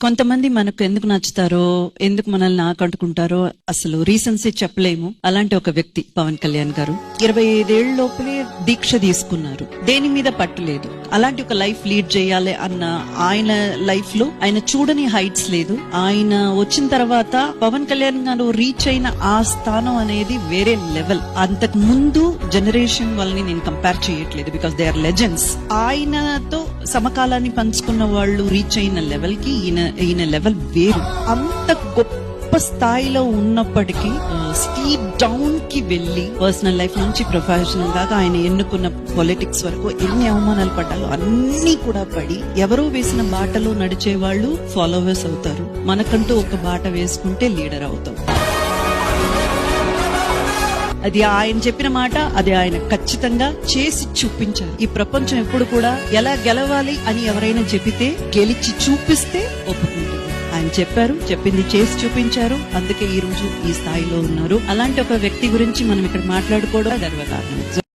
కొంతమంది మనకు ఎందుకు నచ్చుతారో, ఎందుకు మనల్ని ఆకట్టుకుంటారో అసలు రీజన్స్ చెప్పలేము. అలాంటి ఒక వ్యక్తి పవన్ కళ్యాణ్ గారు 25 ఏళ్ల లోపలే దీక్ష తీసుకున్నారు. దేని మీద పట్టులేదు. అలాంటి ఒక లైఫ్ లీడ్ చేయాలి అన్న ఆయన లైఫ్ లో ఆయన చూడని హైట్స్ లేదు. ఆయన వచ్చిన తర్వాత పవన్ కళ్యాణ్ గారు రీచ్ అయిన ఆ స్థానం అనేది వేరే లెవెల్. అంతకు ముందు జనరేషన్ వాళ్ళని నేను కంపేర్ చేయట్లేదు, బికాస్ దే ఆర్ లెజెండ్స్. ఆయనతో సమకాలాన్ని పంచుకున్న వాళ్ళు రీచ్ అయిన లెవెల్ కి ఈయన లెవెల్ వేరు. అంత గొప్ప స్థాయిలో ఉన్నప్పటికీ స్టీప్ డౌన్ కి వెళ్లి పర్సనల్ లైఫ్ నుంచి ప్రొఫెషనల్ గా ఆయన ఎన్నుకున్న పొలిటిక్స్ వరకు ఎన్ని అవమానాలు పడ్డాలో అన్ని కూడా పడి ఎవరో వేసిన బాటలో నడిచే వాళ్ళు ఫాలోవర్స్ అవుతారు. మనకంటూ ఒక బాట వేసుకుంటే లీడర్ అవుతాం. అది ఆయన చెప్పిన మాట, అది ఆయన ఖచ్చితంగా చేసి చూపించారు. ఈ ప్రపంచం ఎప్పుడు కూడా ఎలా గెలవాలి అని ఎవరైనా చెబితే గెలిచి చూపిస్తే ఒప్పుకుంటుంది. ఆయన చెప్పారు, చెప్పింది చేసి చూపించారు. అందుకే ఈ రోజు ఈ స్థాయిలో ఉన్నారు. అలాంటి ఒక వ్యక్తి గురించి మనం ఇక్కడ మాట్లాడుకోవడం గర్వకారణం.